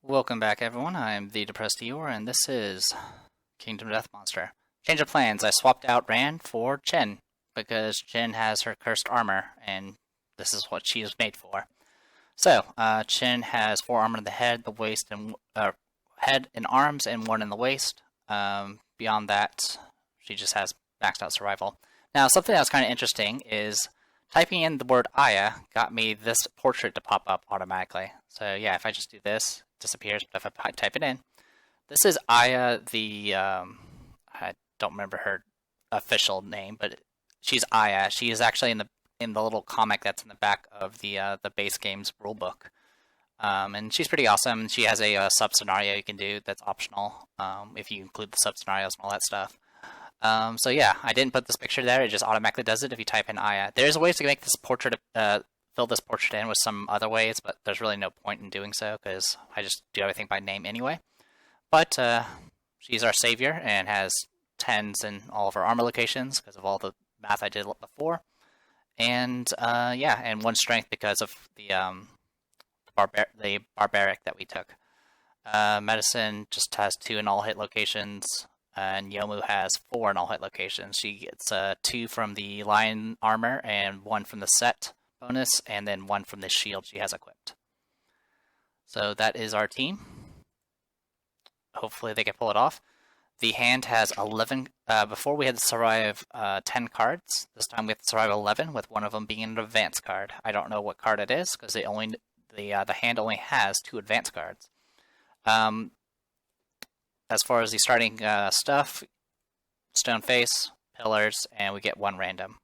Welcome back, everyone. I'm the Depressed Eeyore, and this is Kingdom Death Monster. Change of plans. I swapped out Rand for Chen, because Chen has her cursed armor, and this is what she is made for. So, Chen has 4 armor in the head, the waist, and head and arms, and 1 in the waist. Beyond that, she just has maxed out survival. Now, something that's kind of interesting is typing in the word Aya got me this portrait to pop up automatically. So yeah, if I just do this, it disappears, but if I type it in, this is Aya, I don't remember her official name, but she's Aya. She is actually in the little comic that's in the back of the base game's rulebook. And she's pretty awesome. She has a sub-scenario you can do that's optional, if you include the sub-scenarios and all that stuff. So yeah, I didn't put this picture there, it just automatically does it if you type in Aya. There's ways to make this portrait, fill this portrait in with some other ways, but there's really no point in doing so, because I just do everything by name anyway. But, she's our savior, and has 10s in all of her armor locations, because of all the math I did before. And, yeah, and 1 strength because of the barbaric that we took. Medicine just has 2 in all hit locations. And Yomu has 4 in all hit locations. She gets 2 from the lion armor and 1 from the set bonus, and then 1 from the shield she has equipped. So that is our team. Hopefully they can pull it off. The hand has 11. Before we had to survive 10 cards. This time we have to survive 11, with one of them being an advanced card. I don't know what card it is, because the hand only has 2 advanced cards. As far as the starting stuff, stone face, pillars, and we get 1 random.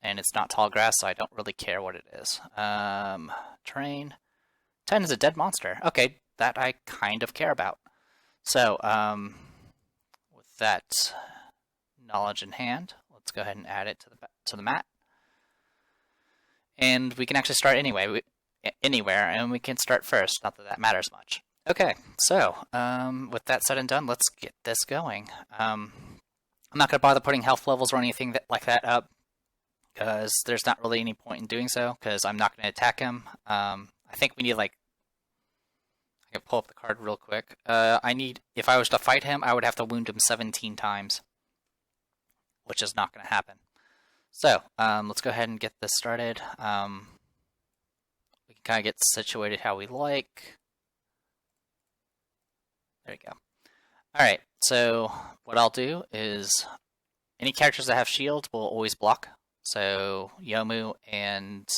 And it's not tall grass, so I don't really care what it is. Terrain. 10 is a dead monster. Okay, that I kind of care about. So, with that knowledge in hand, let's go ahead and add it to the mat. And we can actually start anywhere, and we can start first. Not that that matters much. Okay, so, with that said and done, let's get this going. I'm not going to bother putting health levels or anything like that up, because there's not really any point in doing so, because I'm not going to attack him. I think we need, I can pull up the card real quick. If I was to fight him, I would have to wound him 17 times, which is not going to happen. So, let's go ahead and get this started. We can kind of get situated how we like. There we go. Alright, so what I'll do is any characters that have shield will always block. So Yomu and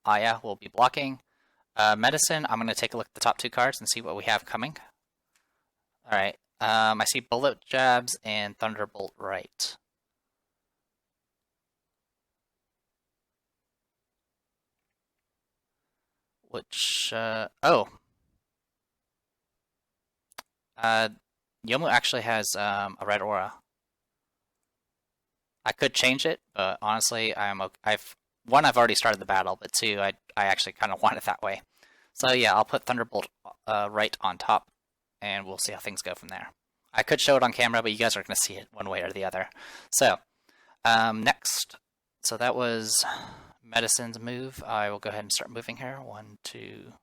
Aya will be blocking. Medicine, I'm going to take a look at the top 2 cards and see what we have coming. Alright, I see Bullet Jabs and Thunderbolt Right. Which, Yomu actually has a red aura. I could change it, but honestly, I've already started the battle, but 2, I actually kind of want it that way. So yeah, I'll put Thunderbolt right on top, and we'll see how things go from there. I could show it on camera, but you guys are going to see it one way or the other. So, next. So that was Medicine's move. I will go ahead and start moving here. 1, 2...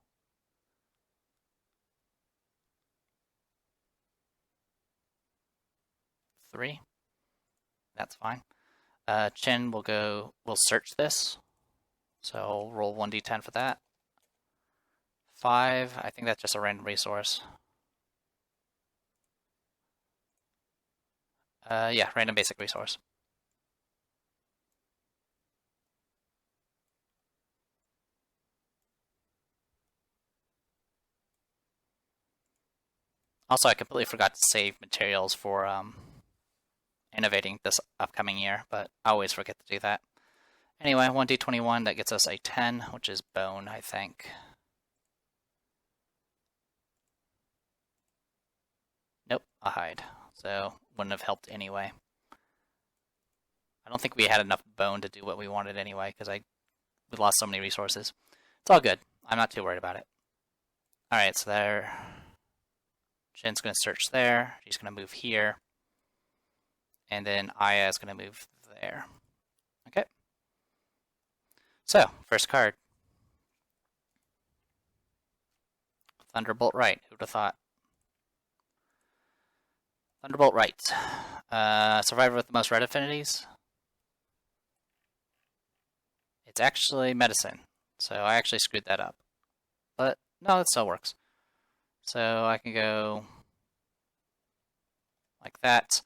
Three. That's fine. Chen will search this. So I'll roll 1d10 for that. 5, I think that's just a random resource. Yeah, random basic resource. Also, I completely forgot to save materials for innovating this upcoming year, but I always forget to do that. Anyway, 1d21, that gets us a 10, which is bone, I think. Nope, a hide. So, wouldn't have helped anyway. I don't think we had enough bone to do what we wanted anyway, because we lost so many resources. It's all good. I'm not too worried about it. Alright, so there. Jin's going to search there. She's going to move here. And then Aya is going to move there. Okay. So, first card. Thunderbolt right. Who'd have thought? Thunderbolt right. Survivor with the most red affinities. It's actually medicine. So I actually screwed that up. But no, it still works. So I can go like that.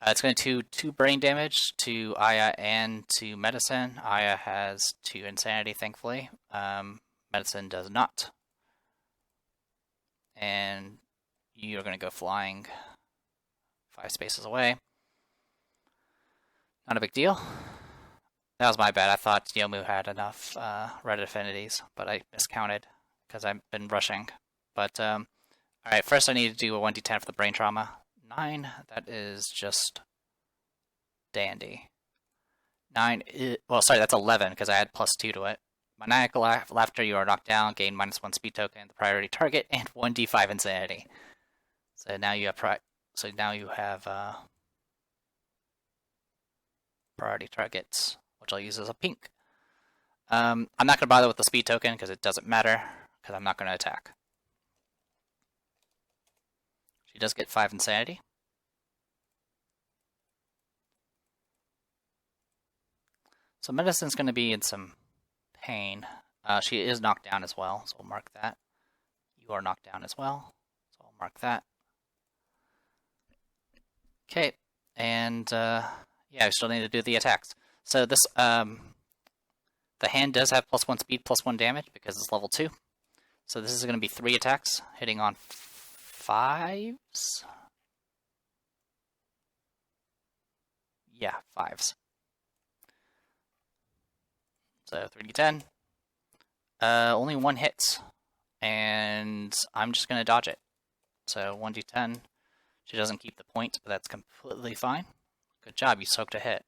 It's going to do 2 brain damage to Aya and to Medicine. Aya has 2 insanity, thankfully. Medicine does not. And you're going to go flying 5 spaces away. Not a big deal. That was my bad. I thought Yomu had enough red affinities, but I miscounted because I've been rushing. But, alright, first I need to do a 1d10 for the brain trauma. 9, that is just dandy. 9, well, sorry, that's 11 because I had +2 to it. Maniacal laughter, you are knocked down, gain -1 speed token, the priority target, and 1d5 insanity. So now you have priority targets, which I'll use as a pink. I'm not going to bother with the speed token because it doesn't matter, because I'm not going to attack. She does get 5 insanity. So Medicine's going to be in some pain. She is knocked down as well, so we'll mark that. You are knocked down as well, so I'll mark that. Okay, and yeah, we still need to do the attacks. So this, the hand does have +1 speed, +1 damage because it's level 2. So this is going to be 3 attacks, hitting on 5s? Yeah, 5s. So 3d10. Only 1 hits, and I'm just going to dodge it. So 1d10. She doesn't keep the point, but that's completely fine. Good job, you soaked a hit.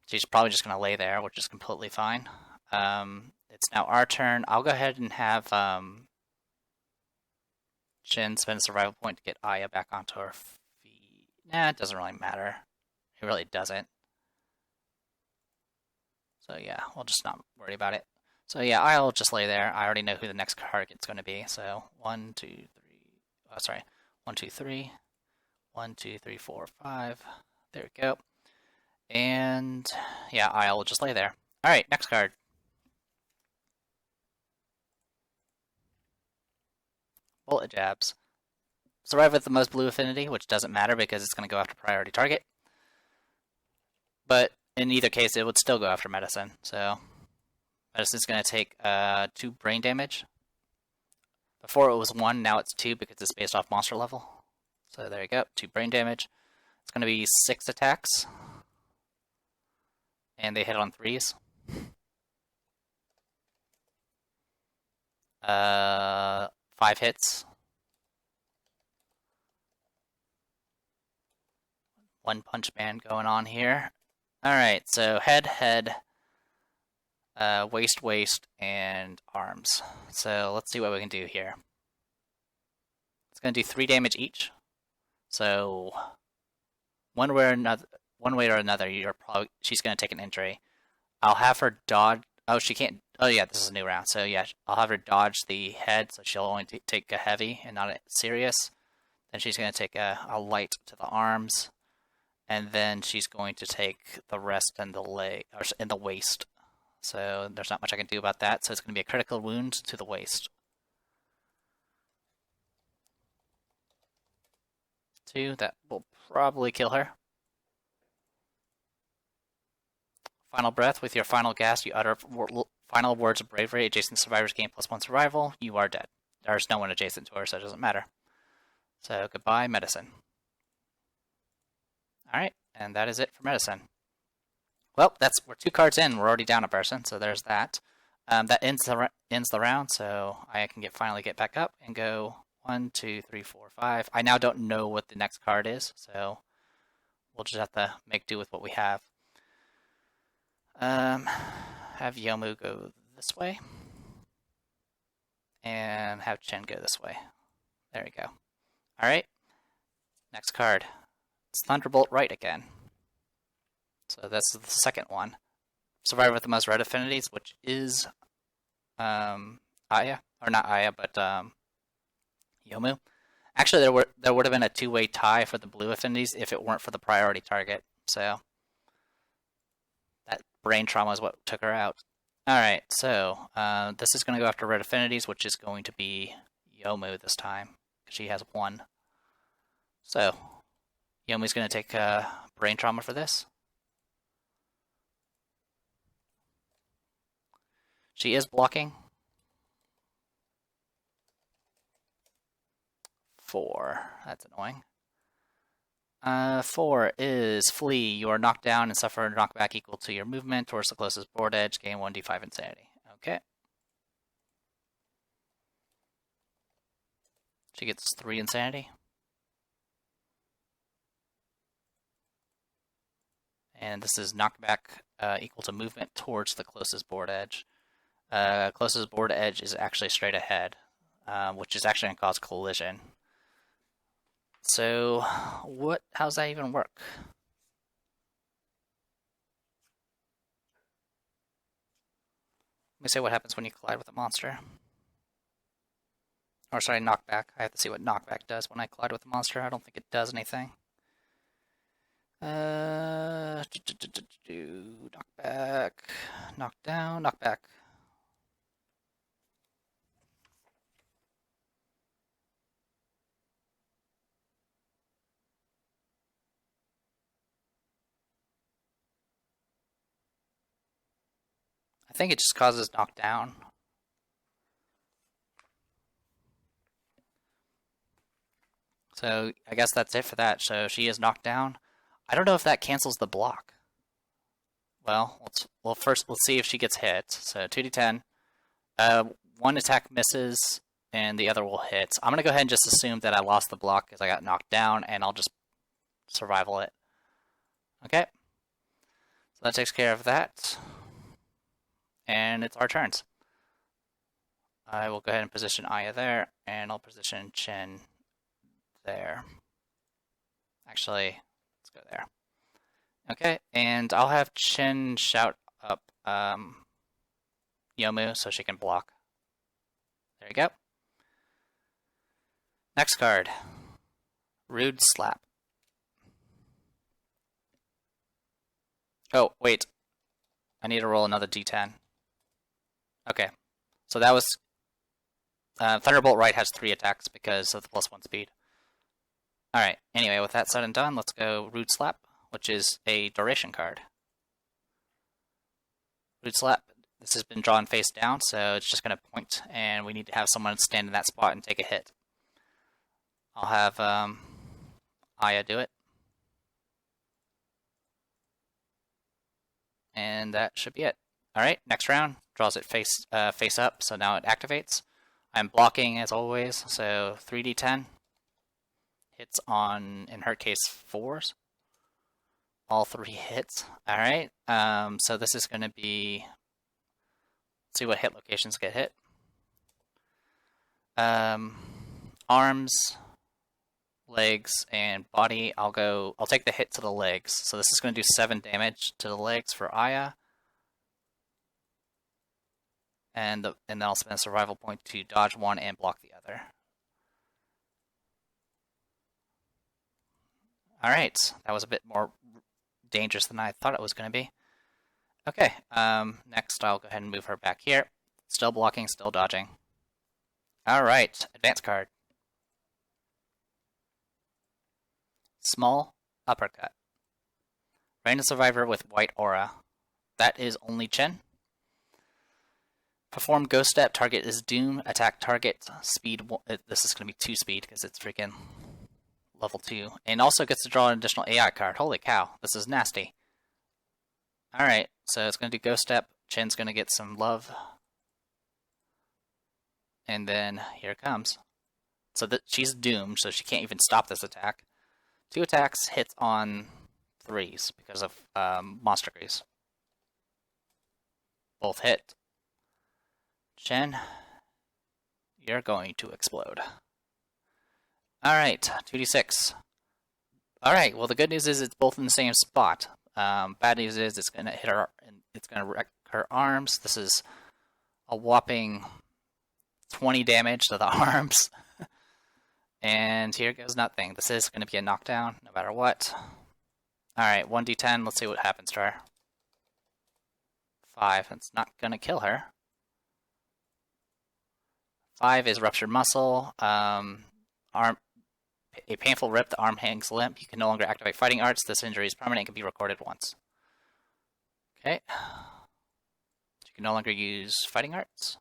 She's probably just going to lay there, which is completely fine. It's now our turn. I'll go ahead and have Jin spend a survival point to get Aya back onto her feet. Nah, it doesn't really matter. It really doesn't. So yeah, we'll just not worry about it. So yeah, I'll just lay there. I already know who the next target's going to be. So 1, 2, 3. Oh, sorry. 1, 2, 3. 1, 2, 3, 4, 5. There we go. And yeah, I'll just lay there. All right, next card. Bullet jabs. Survive with the most blue affinity, which doesn't matter because it's going to go after priority target. But in either case, it would still go after medicine. So medicine's going to take 2 brain damage. Before it was 1, now it's 2 because it's based off monster level. So there you go, 2 brain damage. It's going to be 6 attacks. And they hit on 3s. 5 hits. 1 punch man going on here. Alright, so head, waist, and arms. So let's see what we can do here. It's going to do 3 damage each. So one way or another, she's going to take an injury. I'll have her dodge. Oh, she can't. Oh yeah, this is a new round. So yeah, I'll have her dodge the head, so she'll only take a heavy and not a serious. Then she's going to take a light to the arms, and then she's going to take the rest in the leg or in the waist. So there's not much I can do about that. So it's going to be a critical wound to the waist. 2. That will probably kill her. Final breath. With your final gasp, you utter final words of bravery. Adjacent survivors gain +1 survival. You are dead. There's no one adjacent to her, so it doesn't matter. So goodbye, medicine. Alright, and that is it for medicine. Well, we're 2 cards in. We're already down a person, so there's that. That ends the round, so I can finally get back up and go 1, 2, 3, 4, 5. I now don't know what the next card is, so we'll just have to make do with what we have. Have Yomu go this way, and have Chen go this way. There we go. Alright, next card. It's Thunderbolt right again. So that's the second one. Survivor with the most red affinities, which is Aya. or not Aya, but Yomu. Actually, there would have been a two-way tie for the blue affinities if it weren't for the priority target. So that brain trauma is what took her out. Alright, so this is going to go after red affinities, which is going to be Yomu this time, because she has 1. So, Yomu's going to take brain trauma for this. She is blocking. 4. That's annoying. 4 is Flee. You are knocked down and suffer a knockback equal to your movement towards the closest board edge. Gain 1d5 insanity. Okay. She gets 3 insanity. And this is knockback equal to movement towards the closest board edge. Closest board edge is actually straight ahead, which is actually going to cause collision. So, how's that even work? Let me see what happens when you collide with a monster. Or sorry, knockback. I have to see what knockback does when I collide with a monster. I don't think it does anything. Knockback, knockdown, knockback. I think it just causes knockdown. So I guess that's it for that. So she is knocked down. I don't know if that cancels the block. Well, first let's see if she gets hit. So 2d10. One attack misses, and the other will hit. I'm gonna go ahead and just assume that I lost the block because I got knocked down, and I'll just survival it. Okay. So that takes care of that. And it's our turns. I will go ahead and position Aya there, and I'll position Chen there. Actually, let's go there. Okay, and I'll have Chen shout up Yomu so she can block. There you go. Next card. Rude Slap. Oh, wait. I need to roll another d10. Okay, so that was... Thunderbolt Right has 3 attacks because of the +1 speed. Alright, anyway, with that said and done, let's go Rude Slap, which is a duration card. Rude Slap, this has been drawn face down, so it's just going to point, and we need to have someone stand in that spot and take a hit. I'll have Aya do it. And that should be it. Alright, next round, draws it face up, so now it activates. I'm blocking as always, so 3d10. Hits on, in her case, 4s. All 3 hits. Alright, so this is going to be... Let's see what hit locations get hit. Arms, legs, and body. I'll take the hit to the legs. So this is going to do 7 damage to the legs for Aya. And then I'll spend a survival point to dodge 1 and block the other. Alright, that was a bit more dangerous than I thought it was going to be. Okay, next I'll go ahead and move her back here. Still blocking, still dodging. Alright, advance card. Small Uppercut. Random survivor with white aura. That is only Chen. Perform Ghost Step, target is Doom, attack target, speed, this is going to be 2 speed because it's freaking level 2. And also gets to draw an additional AI card. Holy cow, this is nasty. Alright, so it's going to do Ghost Step, Chen's going to get some love. And then, here it comes. So she's doomed, so she can't even stop this attack. 2 attacks, hits on 3s because of monster grease. Both hit. Chen, you're going to explode. Alright, 2d6. Alright, well the good news is it's both in the same spot. Bad news is it's going to hit her, and it's going to wreck her arms. This is a whopping 20 damage to the arms. And here goes nothing. This is going to be a knockdown, no matter what. Alright, 1d10, let's see what happens to her. 5, it's not going to kill her. 5 is Ruptured Muscle. Arm, a painful rip, the arm hangs limp. You can no longer activate fighting arts. This injury is permanent and can be recorded once. Okay. You can no longer use fighting arts.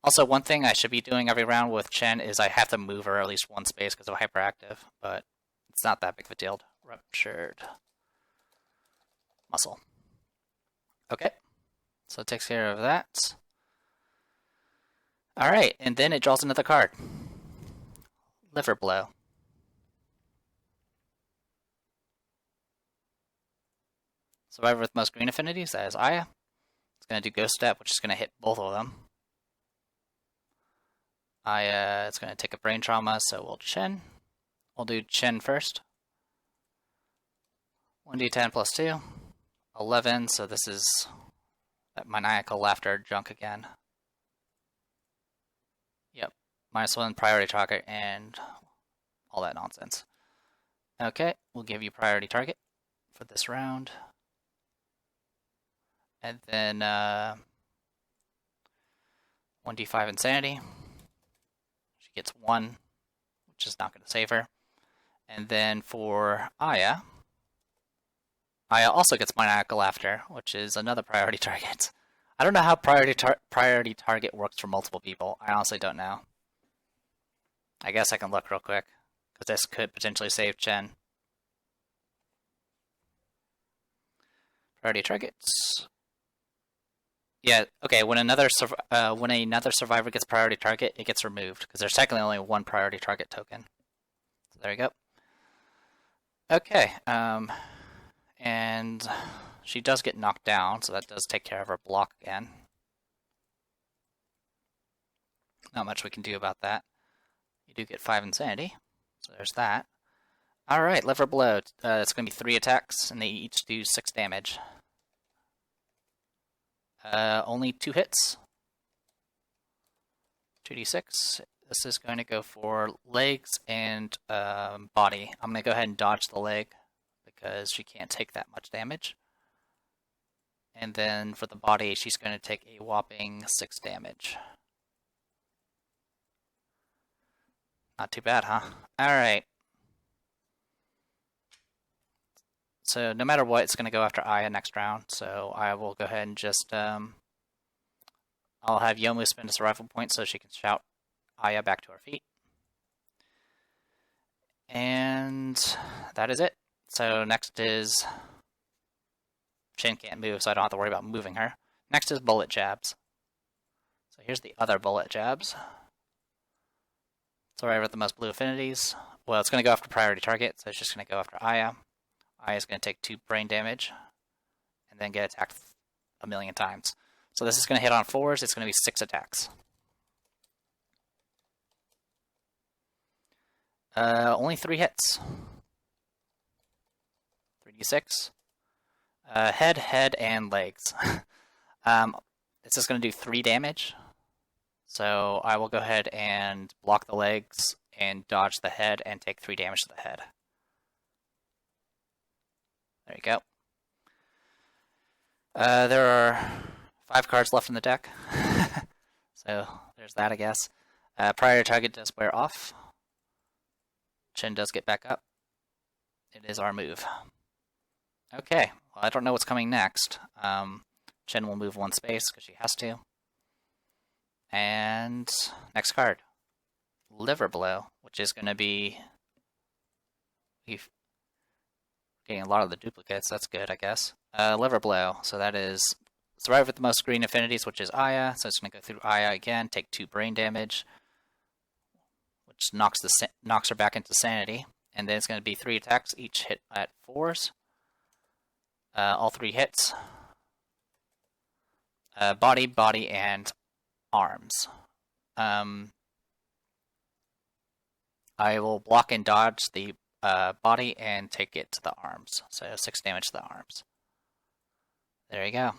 Also, one thing I should be doing every round with Chen is I have to move her at least one space because of hyperactive, but it's not that big of a deal. Ruptured Muscle. Okay, so it takes care of that. Alright, and then it draws another card. Liver Blow. Survivor with most green affinities, that is Aya. It's going to do Ghost Step, which is going to hit both of them. It's going to take a brain trauma, so we'll Chen. We'll do Chen first. 1d10 plus 2. 11, so this is that maniacal laughter junk again. Yep, -1 priority target and all that nonsense. Okay, we'll give you priority target for this round. And then 1d5 insanity. She gets 1, which is not going to save her. And then for Aya also gets maniacal laughter, which is another priority target. I don't know how priority target works for multiple people. I honestly don't know. I guess I can look real quick, because this could potentially save Chen. Priority targets. Yeah, okay, when another survivor gets priority target, it gets removed, because there's technically only one priority target token. So there you go. Okay, and she does get knocked down, so that does take care of her block again. Not much we can do about that. You do get 5 insanity, so there's that. Alright, Liver Blow. It's going to be 3 attacks, and they each do 6 damage. Only 2 hits. 2d6. This is going to go for legs and body. I'm going to go ahead and dodge the leg because she can't take that much damage. And then for the body, she's going to take a whopping 6 damage. Not too bad, huh? Alright. So no matter what, it's going to go after Aya next round. So I will go ahead and just... I'll have Yomu spend a survival point so she can shout Aya back to her feet. And that is it. So next is... Shin can't move, so I don't have to worry about moving her. Next is bullet jabs. So here's the other bullet jabs. Sorry with the most blue affinities. Well, it's going to go after priority target, so it's just going to go after Aya. Aya's going to take 2 brain damage, and then get attacked a million times. So this is going to hit on 4s, it's going to be 6 attacks. Only 3 hits. 3d6. Head, and legs. This is going to do 3 damage. So I will go ahead and block the legs and dodge the head and take 3 damage to the head. There you go. There are 5 cards left in the deck. So there's that, I guess. Priority target does wear off. Chen does get back up. It is our move. Okay, well, I don't know what's coming next. Chen will move 1 space because she has to. And next card. Liver Blow, which is going to be... Getting a lot of the duplicates, that's good, I guess. Liver Blow, so that is survivor with the most green affinities, which is Aya. So it's going to go through Aya again, take 2 brain damage, which knocks her back into sanity. And then it's going to be 3 attacks, each hit at 4s. All 3 hits. Body, and arms. I will block and dodge the body and take it to the arms. So 6 damage to the arms. There you go.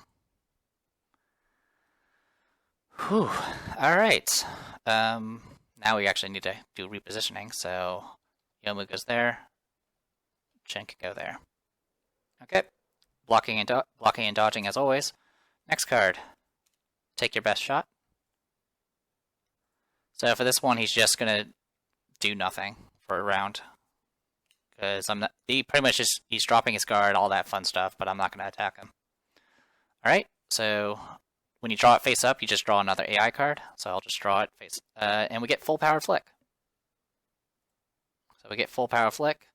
Whew. Alright. Now we actually need to do repositioning, so Yomu goes there. Chen can go there. Okay. Blocking and dodging as always. Next card. Take your best shot. So for this one, he's just gonna do nothing for a round. Because he pretty much he's dropping his guard, all that fun stuff, but I'm not gonna attack him. Alright, so when you draw it face up, you just draw another AI card. So I'll just draw it face and we get full power flick. So we get full power flick.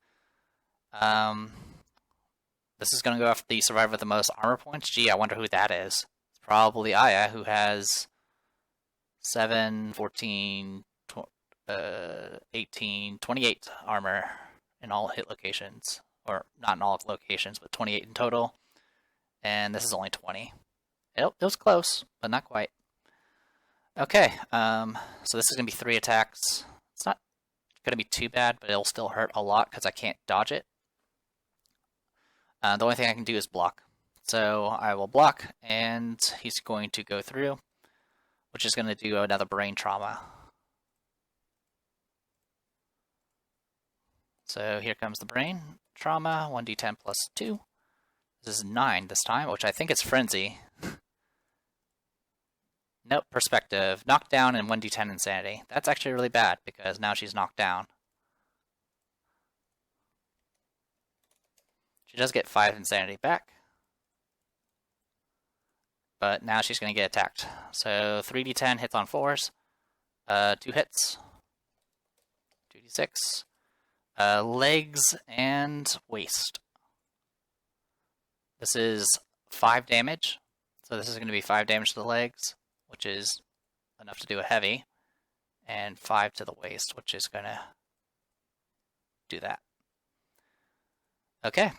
This is going to go after the survivor with the most armor points. Gee, I wonder who that is. It's probably Aya, who has 7, 14, 18, 28 armor in all hit locations. Or not in all locations, but 28 in total. And this is only 20. It was close, but not quite. Okay, so this is going to be 3 attacks. It's not going to be too bad, but it'll still hurt a lot because I can't dodge it. The only thing I can do is block. So I will block, and he's going to go through, which is going to do another brain trauma. So here comes the brain trauma, 1d10 plus 2. This is 9 this time, which I think is Frenzy. Nope, Perspective. Knocked down and 1d10 Insanity. That's actually really bad, because now she's knocked down. She does get 5 Insanity back. But now she's going to get attacked. So 3d10 hits on 4s. 2 hits. 2d6. Legs and waist. This is 5 damage. So this is going to be 5 damage to the legs, which is enough to do a heavy. And 5 to the waist, which is going to do that. Okay.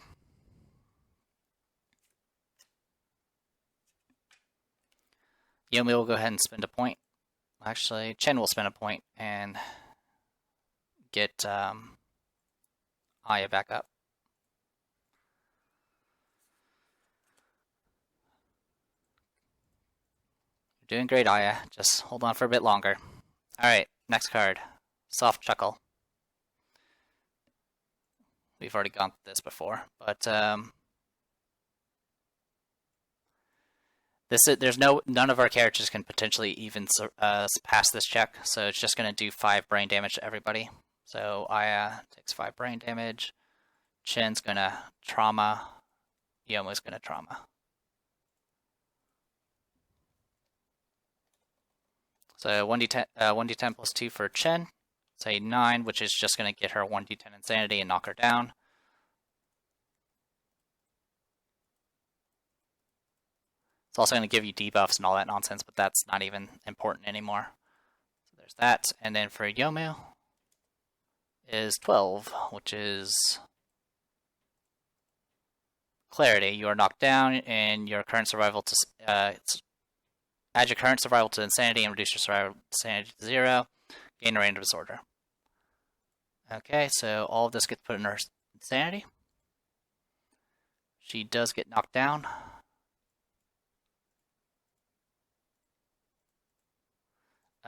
Yomi will go ahead and spend a point. Actually, Chen will spend a point and get Aya back up. You're doing great, Aya. Just hold on for a bit longer. Alright, next card. Soft Chuckle. We've already gone through this before, but none of our characters can potentially even pass this check, so it's just going to do 5 brain damage to everybody. So Aya takes 5 brain damage. Chen's going to trauma. Yomo's going to trauma. So 1d10 plus 2 for Chen. Say 9, which is just going to get her 1d10 Insanity and knock her down. It's also going to give you debuffs and all that nonsense, but that's not even important anymore. So there's that. And then for Yomu is 12, which is Clarity. You are knocked down, and your current survival to add your current survival to Insanity and reduce your survival Sanity to 0. Gain a random disorder. Okay, so all of this gets put in her Insanity. She does get knocked down.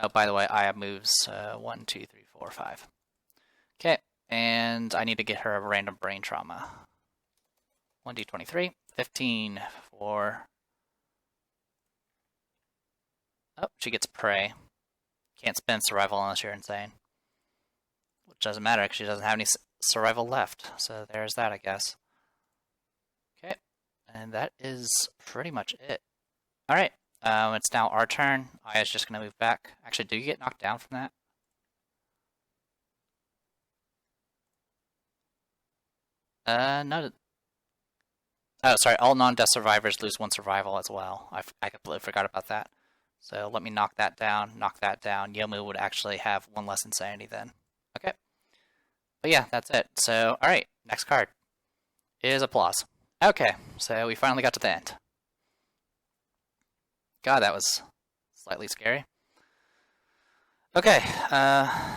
Oh, by the way, Aya moves 1, 2, 3, 4, 5. Okay, and I need to get her a random brain trauma. 1d23, 15 for... Oh, she gets prey. Can't spend survival unless you're insane. Which doesn't matter because she doesn't have any survival left. So there's that, I guess. Okay, and that is pretty much it. Alright, it's now our turn. Aya's just going to move back. Actually, do you get knocked down from that? No. Oh, sorry, all non-death survivors lose 1 survival as well. I completely forgot about that. So let me knock that down, Yomu would actually have 1 less Insanity then. Okay. But yeah, that's it. So, alright, next card is Applause. Okay, so we finally got to the end. God, that was slightly scary. Okay,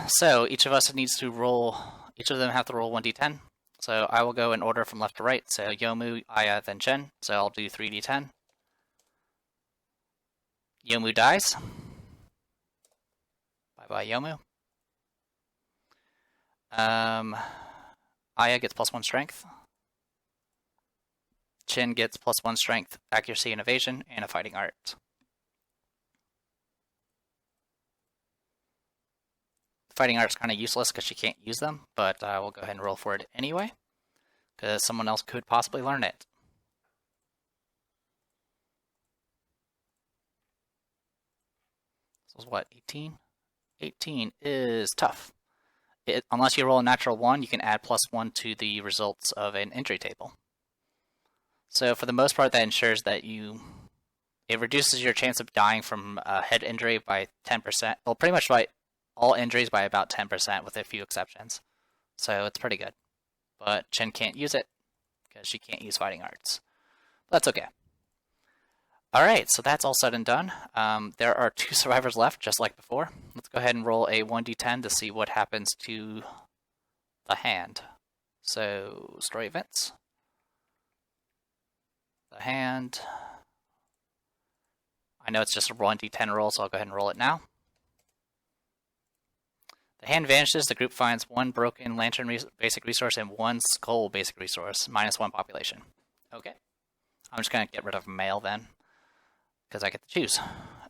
so each of us needs to roll, each of them have to roll 1d10. So I will go in order from left to right. So Yomu, Aya, then Chen. So I'll do 3d10. Yomu dies. by Yomu. Aya gets +1 strength. Chin gets +1 strength, accuracy, and evasion, and a fighting art. Fighting art's kind of useless because she can't use them, but we'll go ahead and roll for it anyway, because someone else could possibly learn it. This was what, 18? 18 is tough. Unless you roll a natural 1, you can add +1 to the results of an injury table. So for the most part, that ensures that it reduces your chance of dying from a head injury by 10%. Well, pretty much by all injuries by about 10%, with a few exceptions. So it's pretty good. But Chin can't use it because she can't use fighting arts. But that's okay. Alright, so that's all said and done. There are 2 survivors left, just like before. Let's go ahead and roll a 1d10 to see what happens to the hand. So, story events. The hand. I know it's just a 1d10 roll, so I'll go ahead and roll it now. The hand vanishes. The group finds 1 broken lantern basic resource and 1 skull basic resource, -1 population. Okay. I'm just going to get rid of male then, because I get to choose.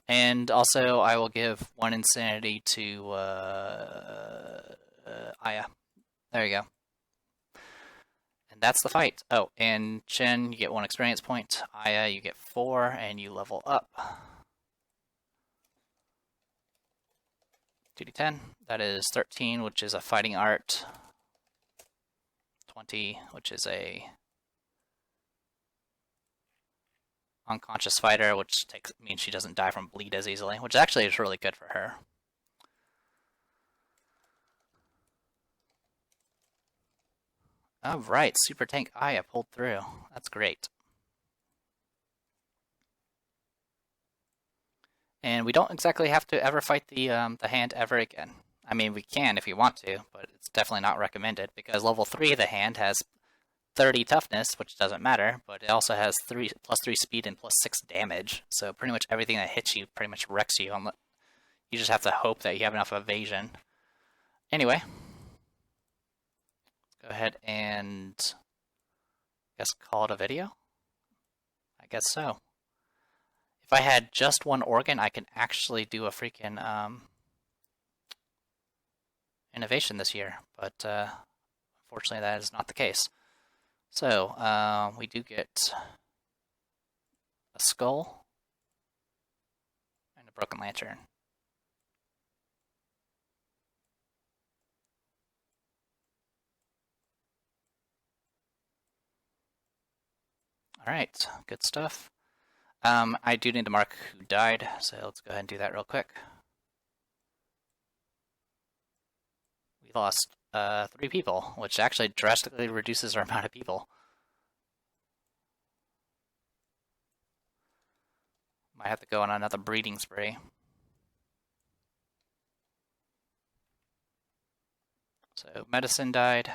And also, I will give 1 insanity to Aya. There you go. And that's the fight. Oh, and Chin, you get 1 experience point. Aya, you get 4, and you level up. 2d10. That is 13, which is a fighting art. 20, which is a unconscious fighter, which means she doesn't die from bleed as easily, which actually is really good for her. Alright, Super Tank Aya pulled through. That's great. And we don't exactly have to ever fight the hand ever again. I mean, we can if you want to, but it's definitely not recommended, because level 3 of the hand has 30 toughness, which doesn't matter, but it also has +3 speed and +6 damage. So pretty much everything that hits you pretty much wrecks you. You just have to hope that you have enough evasion. Anyway, let's go ahead and call it a video. I guess so. If I had just 1 organ, I can actually do a freaking innovation this year, but unfortunately that is not the case. So, we do get a skull and a broken lantern. Alright, good stuff. I do need to mark who died, so let's go ahead and do that real quick. We lost 3 people, which actually drastically reduces our amount of people. Might have to go on another breeding spree. So Medicine died.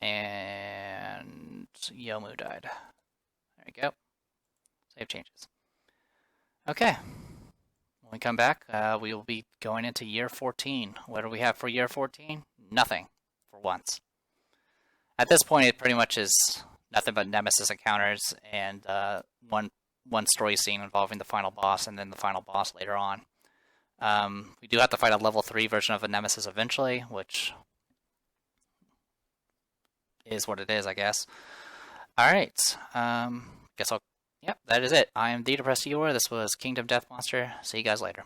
And Yomu died. There we go. Save changes. Okay. When we come back, we will be going into year 14. What do we have for year 14? Nothing, for once. At this point, it pretty much is nothing but Nemesis encounters and one story scene involving the final boss and then the final boss later on. We do have to fight a level 3 version of a Nemesis eventually, which is what it is, I guess. Alright, yep, that is it. I am the Depressed Viewer. This was Kingdom Death Monster. See you guys later.